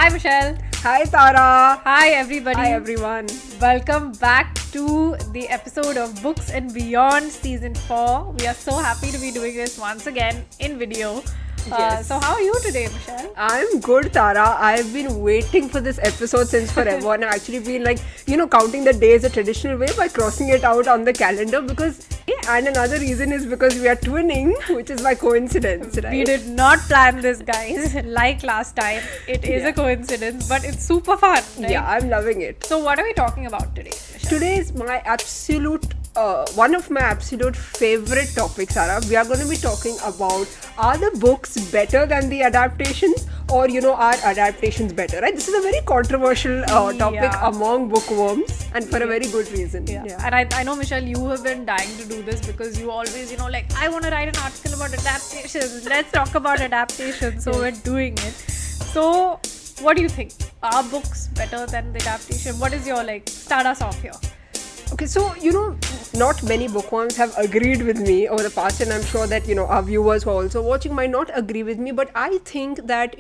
Hi Michelle. Hi Tara. Hi everybody. Hi everyone. Welcome back to the episode of Books and Beyond Season 4. We are so happy to be doing this once again in video. Yes. So how are you today, Michelle? I'm good, Tara. I've been waiting for this episode since forever and I've actually been counting the days a traditional way by crossing it out on the calendar and another reason is because we are twinning, which is by coincidence, right? We did not plan this, guys. Like last time, it is a coincidence, but it's super fun, right? Yeah, I'm loving it. So what are we talking about today, Michelle? Today is my one of my absolute favorite topics, Sarah. We are going to be talking about, are the books better than the adaptations, or are adaptations better, right? This is a very controversial topic among bookworms, and for a very good reason. Yeah. And I know, Michelle, you have been dying to do this because you always, I want to write an article about adaptations. Let's talk about adaptations. So we're doing it. So what do you think? Are books better than the adaptation? What is your, start us off here? Okay, so, not many bookworms have agreed with me over the past, and I'm sure that, our viewers who are also watching might not agree with me, but I think that,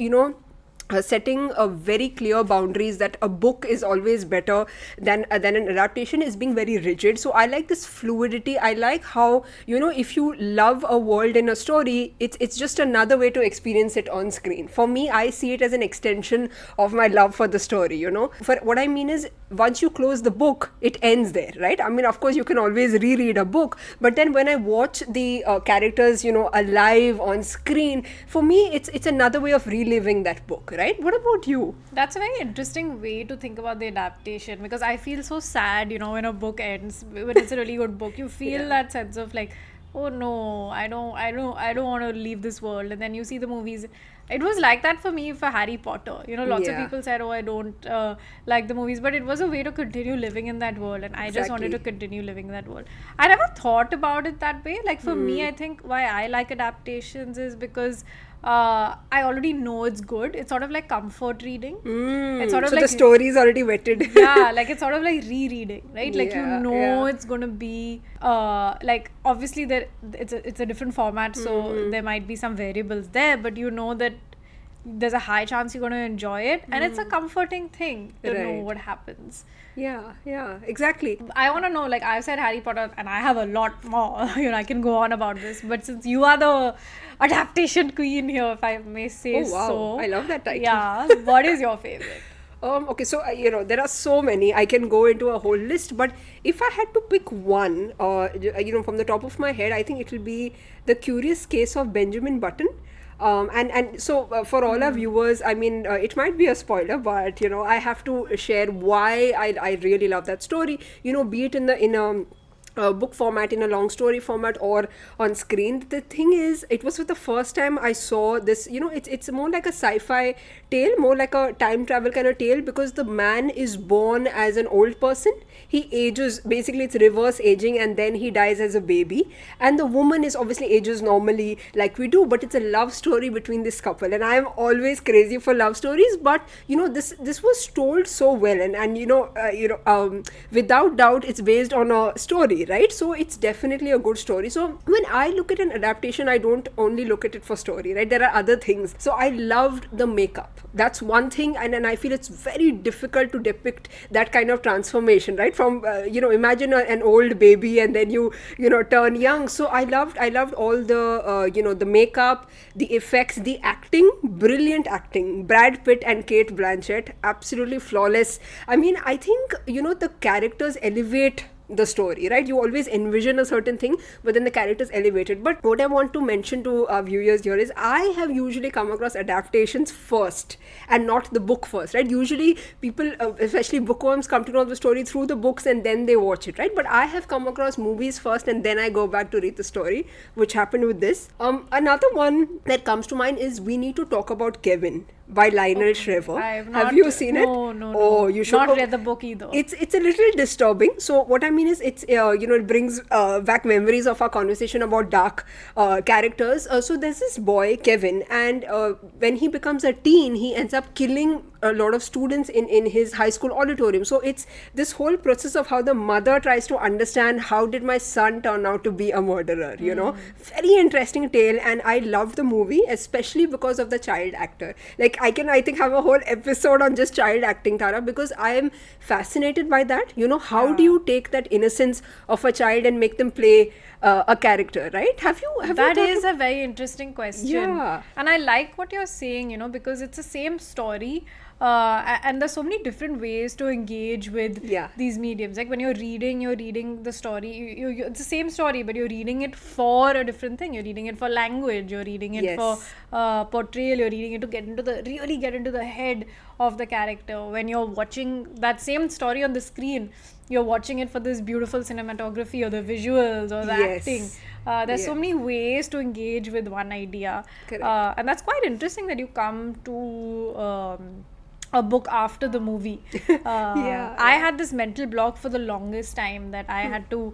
setting a very clear boundaries that a book is always better than an adaptation is being very rigid. So I like this fluidity. I like how, if you love a world in a story, it's just another way to experience it on screen. For me, I see it as an extension of my love for the story, For what I mean is, once you close the book, it ends there, right? I mean, of course, you can always reread a book, but then when I watch the characters, alive on screen, for me, it's another way of reliving that book, right? What about you? That's a very interesting way to think about the adaptation, because I feel so sad, when a book ends, when it's a really good book, you feel that sense of oh no, I don't want to leave this world. And then you see the movies. It was like that for me for Harry Potter. Lots of people said, I don't like the movies, but it was a way to continue living in that world, and I just wanted to continue living in that world. I never thought about it that way. For me, I think why I like adaptations is because I already know it's good. It's sort of like comfort reading. It's sort of so the story is already vetted. Yeah, it's sort of like rereading, right? It's going to be obviously it's a different format, so there might be some variables there, but that there's a high chance you're going to enjoy it, and it's a comforting thing to know what happens. Yeah, exactly. I want to know, I've said Harry Potter, and I have a lot more. I can go on about this, but since you are the adaptation queen here, if I may say so. I love that title. Yeah, what is your favorite? Okay, so there are so many. I can go into a whole list, but if I had to pick one, from the top of my head, I think it will be The Curious Case of Benjamin Button. So for all our viewers, I mean, it might be a spoiler, but I have to share why I really love that story. Be it in a book format, in a long story format, or on screen. The thing is, it was for the first time I saw this. It's more like a sci-fi tale, more like a time travel kind of tale, because the man is born as an old person. He ages, basically it's reverse aging, and then he dies as a baby. And the woman is obviously ages normally like we do, but it's a love story between this couple. And I am always crazy for love stories, but this was told so well, and without doubt, it's based on a story, right? So it's definitely a good story. So when I look at an adaptation, I don't only look at it for story, right? There are other things. So I loved the makeup. That's one thing, and I feel it's very difficult to depict that kind of transformation, right? From imagine an old baby and then you turn young. So I loved all the the makeup, the effects, the acting, brilliant acting. Brad Pitt and Kate Blanchett, absolutely flawless. I mean, I think the characters elevate the story, right? You always envision a certain thing, but then the characters elevated. But what I want to mention to our viewers here is, I have usually come across adaptations first and not the book first, right? Usually people, especially bookworms, come to know the story through the books and then they watch it, right? But I have come across movies first and then I go back to read the story, which happened with this. Another one that comes to mind is We Need to Talk About Kevin by Lionel Shriver. Have you seen it? No. Oh, you should. Not read the book either. It's a little disturbing. So what I mean is, it's it brings back memories of our conversation about dark characters. So there's this boy Kevin, and when he becomes a teen, he ends up killing a lot of students in his high school auditorium. So it's this whole process of how the mother tries to understand, how did my son turn out to be a murderer, you know. Very interesting tale, and I loved the movie, especially because of the child actor. Like, I think have a whole episode on just child acting, Tara, because I am fascinated by that. You know, how do you take that innocence of a child and make them play a character, right? Have you That thought is a very interesting question. Yeah. And I like what you're saying, you know, because it's the same story. And there's so many different ways to engage with Yeah. these mediums. Like when you're reading the story, it's the same story, but you're reading it for a different thing. You're reading it for language, you're reading it Yes. for portrayal, you're reading it to really get into the head of the character. When you're watching that same story on the screen, you're watching it for this beautiful cinematography or the visuals or the Yes. acting. There's so many ways to engage with one idea. Correct. And that's quite interesting that you come to a book after the movie. I had this mental block for the longest time that I had to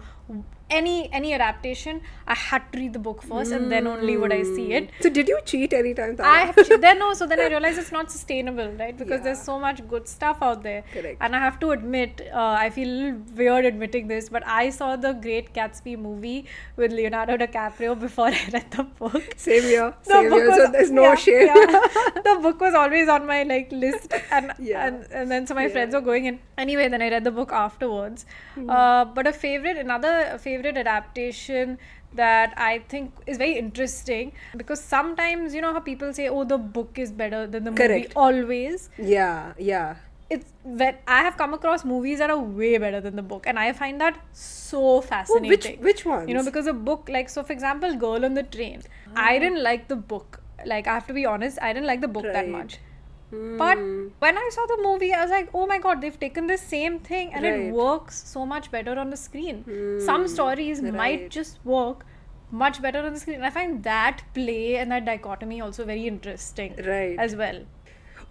any adaptation, I had to read the book first and then only would I see it. So did you cheat anytime, Tara? I have then I realized it's not sustainable, right? Because there's so much good stuff out there. Correct. And I have to admit, I feel a little weird admitting this, but I saw the Great Gatsby movie with Leonardo DiCaprio before I read the book. Same here. The Same book here. was- So there's no shame. The book was always on my list, and Yeah. and then so my friends were going in. Anyway, then I read the book afterwards. But another favorite adaptation that I think is very interesting, because sometimes, you know how people say, oh, the book is better than the movie. Correct. Always. Yeah. It's when I have come across movies that are way better than the book, and I find that so fascinating. Which ones? You know, because a book, like, so for example, Girl on the Train, I didn't like the book. Like, I have to be honest, I didn't like the book that Right. much. But when I saw the movie, I was like, oh my god, they've taken the same thing and it Right. works so much better on the screen. Some stories might Right. just work much better on the screen. I find that play and that dichotomy also very interesting Right. as well.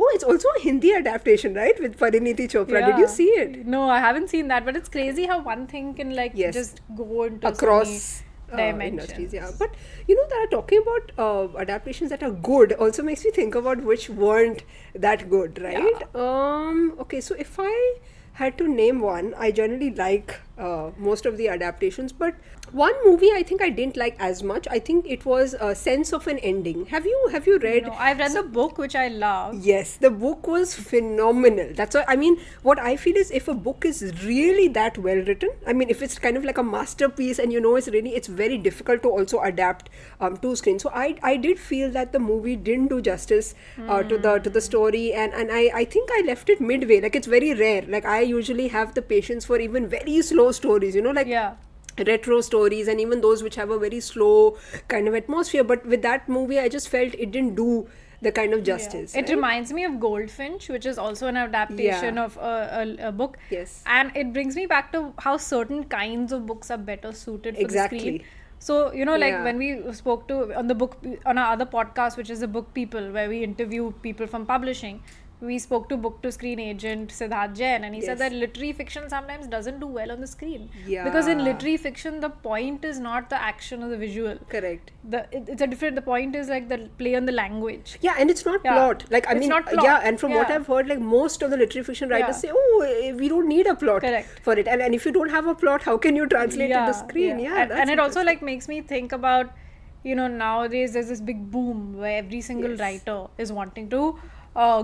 Oh, it's also a Hindi adaptation, right? With Pariniti Chopra. Did you Yeah. see it? No, I haven't seen that, but it's crazy how one thing can Yes. just go into Across so many dimensions. industries, yeah. But you know, that talking about adaptations that are good also makes me think about which weren't that good, right? Okay, so if I had to name one, I generally like most of the adaptations, but one movie I think I didn't like as much. I think it was Sense of an Ending. Have you read? No, I've read the book, which I love. Yes, the book was phenomenal. That's why, I mean, what I feel is, if a book is really that well written, I mean, if it's kind of like a masterpiece and you know it's very difficult to also adapt to screen. So I did feel that the movie didn't do justice to the story, and I think I left it midway. Like, it's very rare. Like, I usually have the patience for even very slow stories, you know, like Yeah. retro stories, and even those which have a very slow kind of atmosphere. But with that movie, I just felt it didn't do the kind of justice. It right? reminds me of Goldfinch, which is also an adaptation Yeah. of a book. Yes. And it brings me back to how certain kinds of books are better suited for the Exactly. screen. So, you know, like Yeah. when we spoke on our other podcast, which is the Book People, where we interview people from publishing, we spoke to book to screen agent Siddharth Jain, and he said Yes. that literary fiction sometimes doesn't do well on the screen. Yeah. Because in literary fiction, the point is not the action or the visual. Correct. The point is like the play on the language. Yeah, and it's not Yeah. plot. Like, I It's mean, not plot. yeah, and from what Yeah. I've heard, like, most of the literary fiction writers Yeah. say, oh, we don't need a plot Correct. for it. And if you don't have a plot, how can you translate it to the screen? Yeah, and, that's and it also interesting. like makes me think about, you know, nowadays there's this big boom where every single Yes. writer is wanting to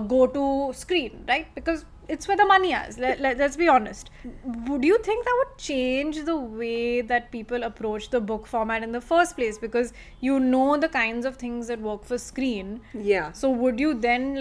go to screen, right? Because it's where the money is. Let's be honest. Would you think that would change the way that people approach the book format in the first place? Because you know the kinds of things that work for screen. Yeah. So would you then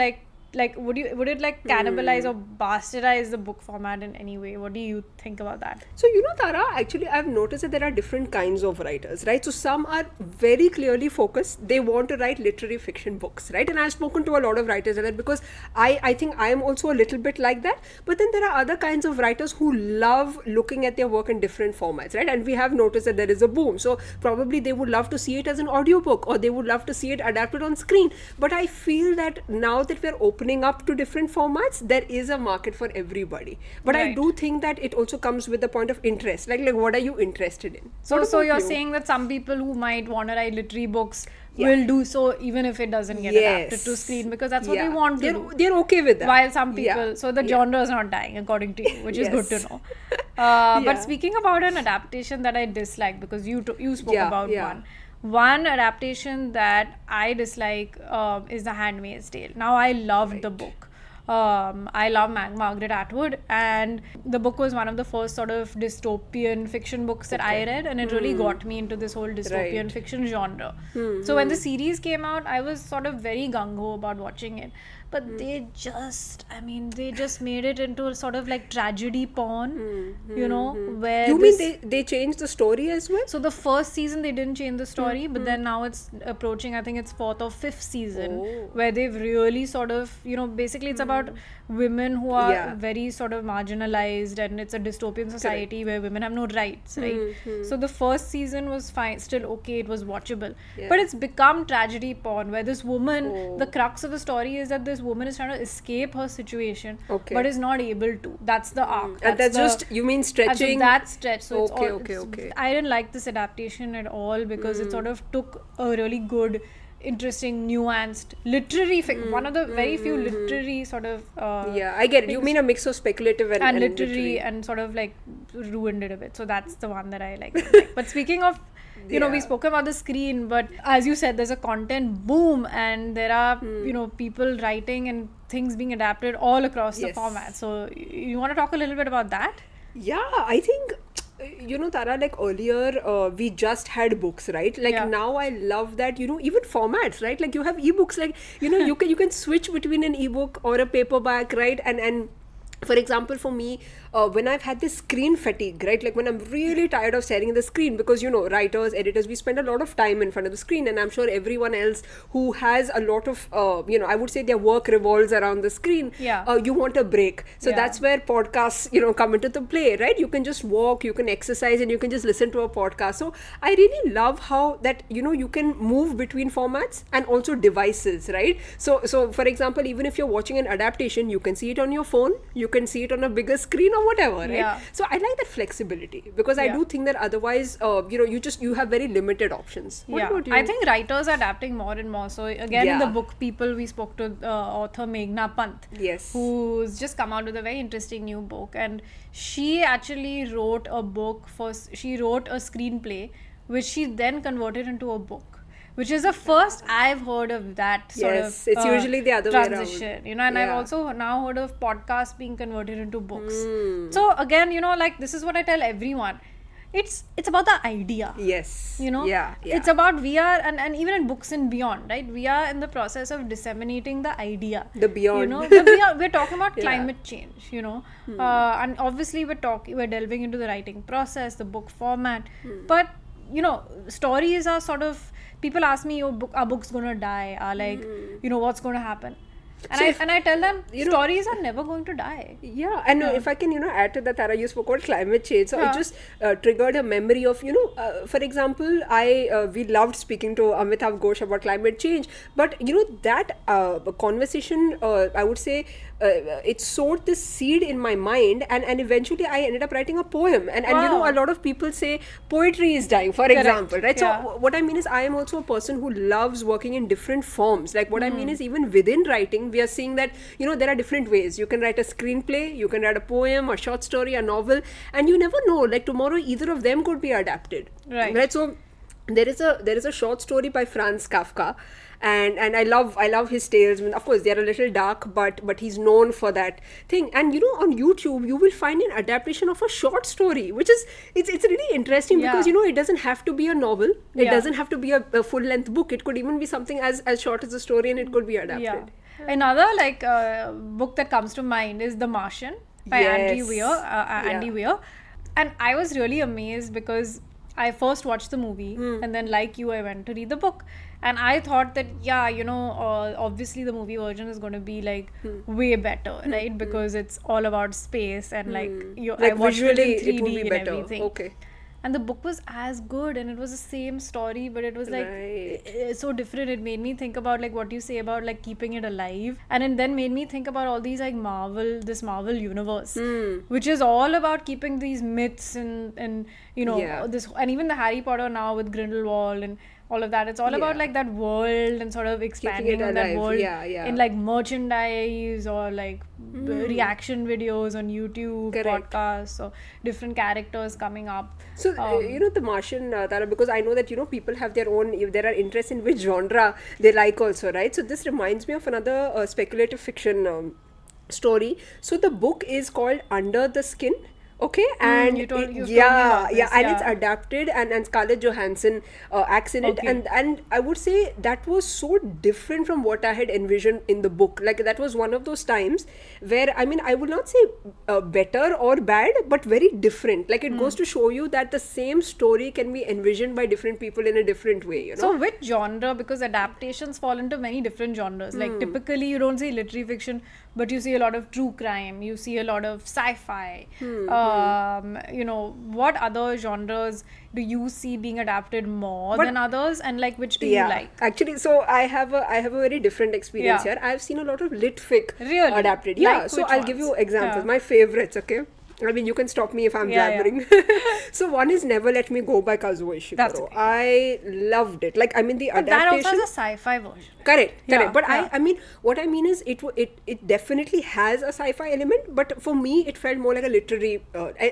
would it like cannibalize or bastardize the book format in any way? What do you think about that? So, you know, Tara, actually, I've noticed that there are different kinds of writers, right? So, some are very clearly focused. They want to write literary fiction books, right? And I've spoken to a lot of writers like that, because I think I am also a little bit like that. But then there are other kinds of writers who love looking at their work in different formats, right? And we have noticed that there is a boom. So, probably they would love to see it as an audiobook, or they would love to see it adapted on screen. But I feel that now that we're opening opening up to different formats, there is a market for everybody. But I Right. do think that it also comes with the point of interest. Like what are you interested in? So, What so about you're you? saying that some people who might want to write literary books Yeah. will do so even if it doesn't get adapted to Yes. screen, because that's what Yeah. they want to do. They're okay with that. While some Yeah. people, so the Yeah. genre is not dying according to you, which is good to Yes. know. Yeah. But speaking about an adaptation that I dislike, because you spoke Yeah, about yeah. one adaptation that I dislike is The Handmaid's Tale. Now I loved the book. I love Margaret Atwood, and the book was one of the first sort of dystopian fiction books that I read, and it really got me into this whole dystopian Right. fiction genre. So when the series came out, I was sort of very gung-ho about watching it, but they just made it into a sort of like tragedy porn, where You mean they changed the story as well? so the first season they didn't change the story, but then now it's approaching, I think it's fourth or fifth season, where they've really sort of, basically it's about women who are Yeah. very sort of marginalized, and it's a dystopian society where women have no rights, right? So the first season was fine, still okay, it was watchable. Yeah. But it's become tragedy porn, where this woman, the crux of the story is that this woman is trying to escape her situation, Okay. but is not able to. That's the arc. And that's just, you mean and so stretching? that stretch. So it's Okay, all. okay, it's- okay. I didn't like this adaptation at all, because it sort of took a really good, interesting, nuanced literary. One of the very few literary sort of. Yeah, I get it. You things. mean a mix of speculative and Literary and sort of like ruined it a bit. So that's the one that I like. But speaking of. We spoke about the screen, but as you said, there's a content boom, and there are, people writing and things being adapted all across the Yes. format. So you want to talk a little bit about that? Yeah, I think, Tara, like earlier, we just had books, right? Like Yeah. now I love that, even formats, right? Like you have ebooks, like, you can switch between an ebook or a paperback, right? And for example, for me, when I've had this screen fatigue, right? Like when I'm really tired of staring at the screen, because, writers, editors, we spend a lot of time in front of the screen, and I'm sure everyone else who has a lot of, I would say their work revolves around the screen. Yeah. You want a break. So Yeah. that's where podcasts, come into the play, right? You can just walk, you can exercise, and you can just listen to a podcast. So I really love how that, you can move between formats and also devices, right? So for example, even if you're watching an adaptation, you can see it on your phone, you can see it on a bigger screen or whatever, right? Yeah. So I like that flexibility, because I Yeah. do think that otherwise, you have very limited options. What about you? I think writers are adapting more and more. So again, in the Yeah. book People, we spoke to author Meghna Pant, Yes. who's just come out with a very interesting new book, and she actually wrote a she wrote a screenplay, which she then converted into a book. Which is the first I've heard of that sort Yes, of it's usually the other way around. transition, and I've Yeah. also now heard of podcasts being converted into books. Hmm. So again, like this is what I tell everyone. It's about the idea. Yes. Yeah, Yeah. it's about we are, and even in books and beyond, right? We are in the process of disseminating the idea. The beyond. We're talking about Yeah. climate change, and obviously we're delving into the writing process, the book format, but stories are sort of, people ask me, are books gonna die? Are like, what's gonna happen? And So I tell them, stories are never going to die. Yeah, and if I can, add to that, Tara, you spoke about climate change. So Yeah. it just triggered a memory of, for example, we loved speaking to Amitav Ghosh about climate change, but that conversation, I would say, it sowed this seed in my mind, and eventually I ended up writing a poem. And Wow. a lot of people say poetry is dying, for Correct. example, right? Yeah. So what I mean is, I am also a person who loves working in different forms. Like what I mean is, even within writing, we are seeing that there are different ways. You can write a screenplay, you can write a poem, a short story, a novel, and you never know, like tomorrow either of them could be adapted. Right. So there is a short story by Franz Kafka, and I love his tales. I mean, of course they are a little dark, but he's known for that thing. And on YouTube you will find an adaptation of a short story, which is it's really interesting, Yeah. because it doesn't have to be a novel, it Yeah. doesn't have to be a full length book. It could even be something as short as a story, and it could be adapted. Yeah. Another book that comes to mind is The Martian by Andy Yes. Weir. Andy Yeah. Weir, and I was really amazed because I first watched the movie, and then like you, I went to read the book, and I thought that obviously the movie version is going to be like way better, right? Because it's all about space, and I Like watched it visually, in 3D it would be and better. everything. Okay. and the book was as good, and it was the same story, but it was like Right. so different. It made me think about like what you say about like keeping it alive, and it then made me think about all these like this Marvel universe, which is all about keeping these myths and you know Yeah. this, and even the Harry Potter now with Grindelwald and all of that. It's all about Yeah. like that world and sort of expanding on that alive. world Yeah, yeah. in like merchandise or like reaction videos on YouTube, Correct. podcasts, or different characters coming up. So, the Martian, Tara, because I know that, people have their own, if there are interests in which genre they like also, right? So, this reminds me of another speculative fiction story. So, the book is called Under the Skin. Okay, and you've told me yeah, about yeah, this, and it's yeah. adapted, and Scarlett Johansson acts in it, Okay. and I would say that was so different from what I had envisioned in the book. Like, that was one of those times where, I mean, I would not say better or bad, but very different. Like, it goes to show you that the same story can be envisioned by different people in a different way, you know. So which genre? Because adaptations fall into many different genres. Like typically you don't see literary fiction, but you see a lot of true crime. You see a lot of sci-fi. What other genres do you see being adapted more than others, and like which do you like? Actually, so I have a very different experience Yeah. here. I've seen a lot of lit fic Really? adapted. Yeah, Like so which I'll give you ones? examples. Yeah. My favorites, okay? I mean, you can stop me if I'm Yeah, yeah. blabbering. So one is Never Let Me Go by Kazuo Ishiguro. That's okay. I loved it. Like, I mean, the But that also adaptation. has a sci-fi version. Correct. Yeah, But yeah. I mean, what I mean is, it definitely has a sci-fi element, but for me, it felt more like a literary,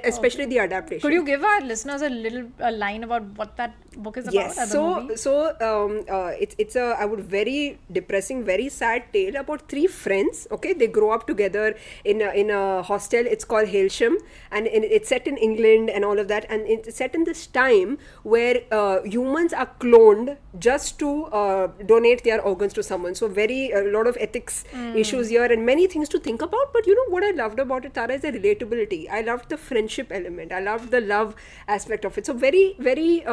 especially the adaptation. Could you give our listeners a line about what that book is about? Yes. As a movie? It's a, I would, very depressing, very sad tale about three friends. Okay, they grow up together in a hostel. It's called Hailsham, and it's set in England and all of that. And it's set in this time where humans are cloned just to donate their organs to someone. So a lot of ethics issues here and many things to think about. But you know what I loved about it, Tara, is the relatability. I loved the friendship element. I loved the love aspect of it. So very, very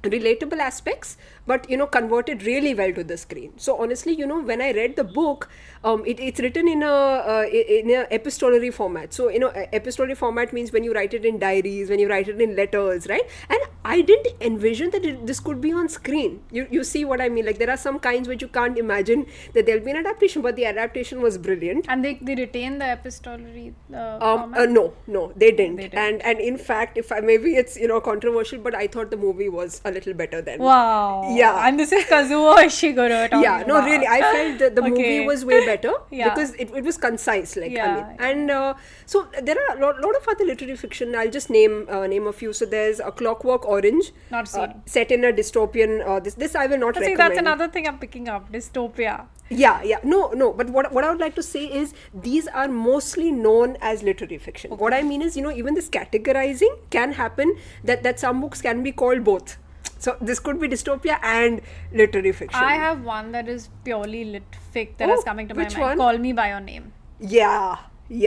relatable aspects, but converted really well to the screen. So honestly, when I read the book, it's written in a epistolary format. So epistolary format means when you write it in diaries, when you write it in letters, right? And I didn't envision that this could be on screen. You see what I mean? Like, there are some kinds which you can't imagine that there'll be an adaptation, but the adaptation was brilliant. And they retain the epistolary format? No, they didn't. They didn't. And in fact, if I, maybe it's controversial, but I thought the movie was a little better than. Wow. Yeah. And this is Kazuo Ishiguro talking Yeah, no, about. really, I felt that the movie Okay. was way better Yeah. because it was concise. Like, Yeah. I mean, and so there are a lot of other literary fiction. I'll just name a few. So there's A Clockwork Orange, Not seen. set in a dystopian. This I will not See, recommend. that's another thing I'm picking up. Dystopia. Yeah. No. But what I would like to say is these are mostly known as literary fiction. What I mean is, even this categorizing can happen. That some books can be called both. So this could be dystopia and literary fiction. I have one that is purely lit fic that is coming to my which mind. one? Call Me by Your Name. Yeah.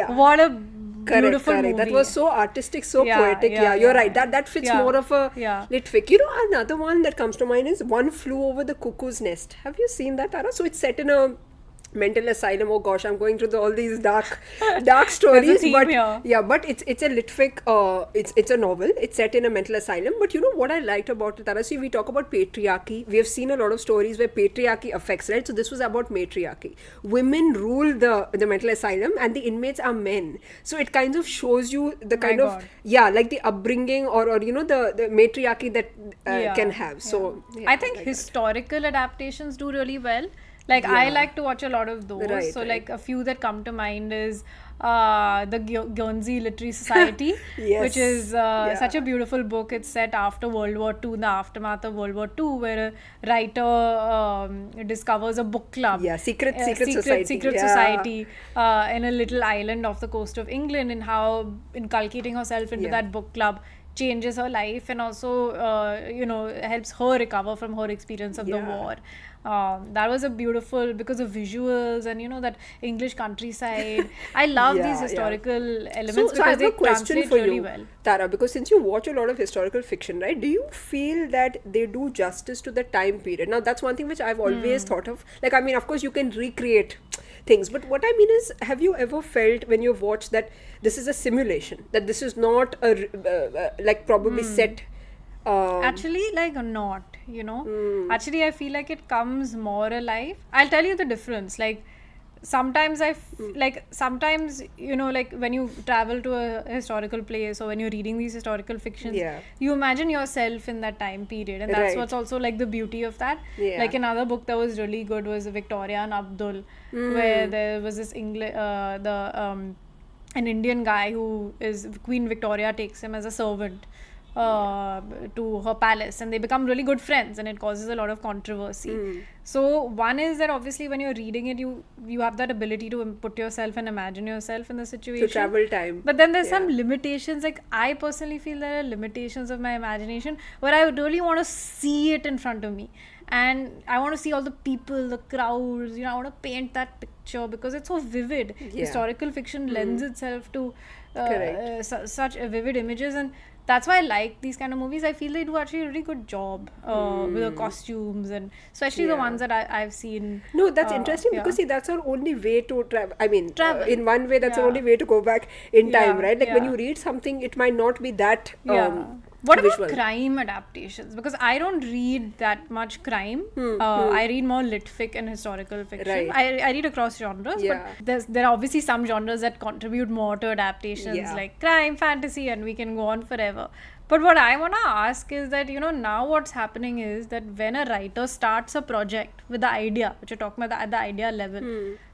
What a beautiful movie. That was so artistic, so Yeah, poetic. yeah, You're yeah, right. yeah. That fits Yeah, more of a yeah. lit fic. Another one that comes to mind is One Flew Over the Cuckoo's Nest. Have you seen that, Tara? So it's set in a mental asylum. Oh gosh, I'm going through all these dark stories. theme But here. yeah, but it's a lit fic. It's a novel. It's set in a mental asylum. But what I liked about it, Tara? See, we talk about patriarchy. We have seen a lot of stories where patriarchy affects, right? So this was about matriarchy. Women rule the mental asylum, and the inmates are men. So it kind of shows you the kind of God. like the upbringing or the matriarchy that can have. So yeah, I think like historical adaptations do really well. Like, I like to watch a lot of those. Right, so right. like a few that come to mind is the Guernsey Literary Society, Yes. which is Yeah. such a beautiful book. It's set after World War II, in the aftermath of World War II, where a writer discovers a book club. Yeah, secret society. Secret Yeah. society in a little island off the coast of England, and how inculcating herself into Yeah. that book club changes her life, and also helps her recover from her experience of the Yeah. war. That was a beautiful, because of visuals and that English countryside. I love Yeah, these yeah. historical elements So I because have they a question translate for really you, well. Tara, because since you watch a lot of historical fiction, right? Do you feel that they do justice to the time period? Now, that's one thing which I've always thought of. Like, I mean, of course, you can recreate things, but what I mean is, have you ever felt when you've watched that this is a simulation, that this is not like probably set. Actually, like not, you know. Actually, I feel like it comes more alive. I'll tell you the difference. Like sometimes like sometimes, you know, like when you travel to a historical place or when you're reading these historical fictions, Yeah. you imagine yourself in that time period, and that's Right. what's also like the beauty of that. Yeah. Like another book that was really good was Victoria and Abdul, where there was this an Indian guy who is Queen Victoria takes him as a servant to her palace, and they become really good friends, and it causes a lot of controversy. So one is that obviously when you're reading it, you have that ability to put yourself and imagine yourself in the situation. To travel time. But then there's some limitations. Like I personally feel there are limitations of my imagination where I would really want to see it in front of me. And I want to see all the people, the crowds, you know, I want to paint that picture because it's so vivid. Historical fiction lends itself to such vivid images, and that's why I like these kind of movies. I feel they do actually a really good job with the costumes, and especially the ones that I've seen. No, that's interesting because see, that's our only way to travel. I mean, Travel. In one way, that's our only way to go back in time, right? Like when Yeah. you read something, it might not be that What visual. about crime adaptations? Because I don't read that much crime. I read more lit fic and historical fiction. Right. I read across genres, but there are obviously some genres that contribute more to adaptations, like crime, fantasy, and we can go on forever. But what I want to ask is that, you know, now what's happening is that when a writer starts a project with the idea, which you're talking about at the idea level,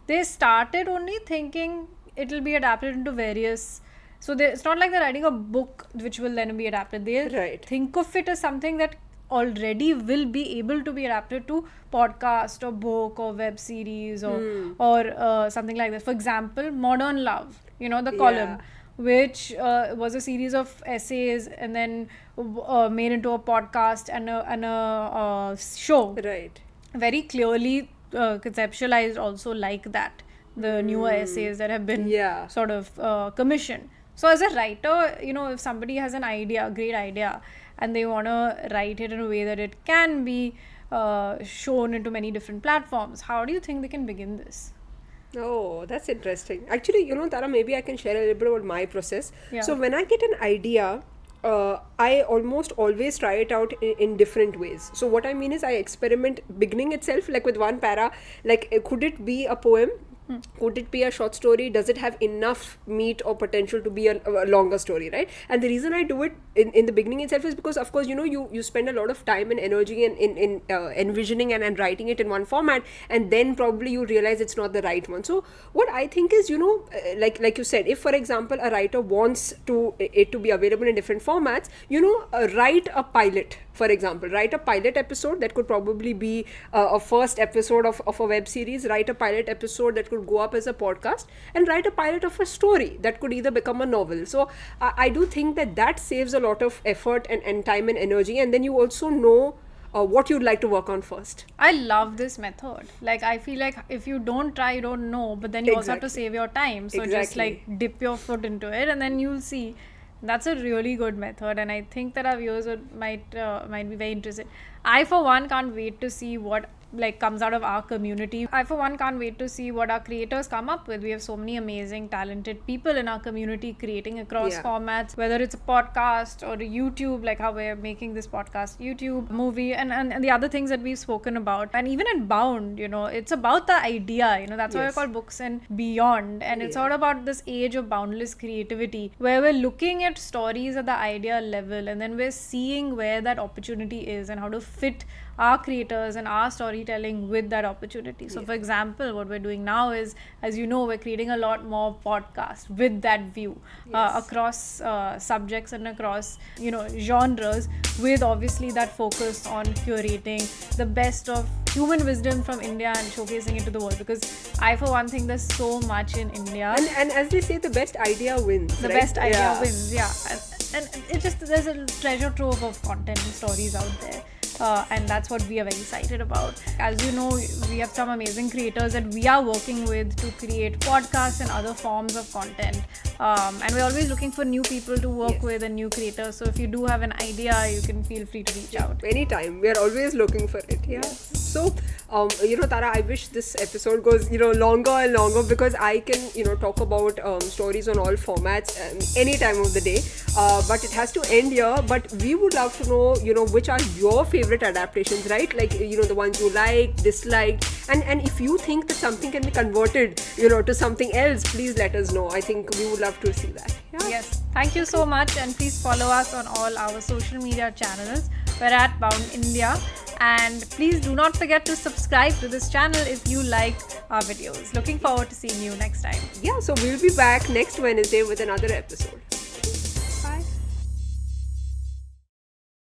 they started only thinking it'll be adapted into various. So it's not like they're writing a book which will then be adapted. They think of it as something that already will be able to be adapted to podcast or book or web series or something like that. For example, Modern Love, you know, the column, which was a series of essays and then made into a podcast and a show. Right. Very clearly conceptualized also like that. The newer essays that have been sort of commissioned. So as a writer, you know, if somebody has an idea, a great idea, and they want to write it in a way that it can be shown into many different platforms, how do you think they can begin this? Oh, that's interesting. Actually, you know, Tara, maybe I can share a little bit about my process. Yeah. So when I get an idea, I almost always try it out in different ways. So what I mean is I experiment beginning itself, like with one para, like could it be a poem? Could it be a short story? Does it have enough meat or potential to be a longer story, right? And the reason I do it in the beginning itself is because, of course, you know, you spend a lot of time and energy in envisioning and writing it in one format, and then probably you realize it's not the right one. So what I think is, you know, like you said, if for example a writer wants it to be available in different formats, you know, write a pilot. For example, write a pilot episode that could probably be a first episode of a web series, write a pilot episode that could go up as a podcast, and write a pilot of a story that could either become a novel. So I do think that saves a lot of effort and time and energy, and then you also know what you'd like to work on first. I love this method. Like, I feel like if you don't try, you don't know, but then you also have to save your time. So just like dip your foot into it and then you'll see. That's a really good method, and I think that our viewers might be very interested. I, for one, can't wait to see what comes out of our community. I, for one, can't wait to see what our creators come up with. We have so many amazing, talented people in our community creating across formats, whether it's a podcast or a YouTube, like how we're making this podcast, YouTube, movie, and the other things that we've spoken about. And even in Bound, you know, it's about the idea, you know, that's why we call books and beyond. And it's all about this age of boundless creativity, where we're looking at stories at the idea level, and then we're seeing where that opportunity is and how to fit our creators and our storytelling with that opportunity. So for example, what we're doing now is, as you know, we're creating a lot more podcasts with that view across subjects and across, you know, genres, with obviously that focus on curating the best of human wisdom from India and showcasing it to the world. Because I, for one, think there's so much in India, and as they say, the best idea wins. The best idea wins, and it just, there's a treasure trove of content and stories out there. And that's what we are very excited about. As you know, we have some amazing creators that we are working with to create podcasts and other forms of content And we're always looking for new people to work Yes. with and new creators. So if you do have an idea, you can feel free to reach out. Anytime. We are always looking for it. Yeah. So, Tara, I wish this episode goes, longer and longer, because I can, talk about stories on all formats any time of the day. But it has to end here. But we would love to know, which are your favorite adaptations, right? Like, the ones you like, disliked. And if you think that something can be converted, to something else, please let us know. I think we would love to see that. Yeah. Yes. Thank you so much. And please follow us on all our social media channels. We're at Bound India. And please do not forget to subscribe to this channel if you like our videos. Looking forward to seeing you next time. Yeah, so we'll be back next Wednesday with another episode.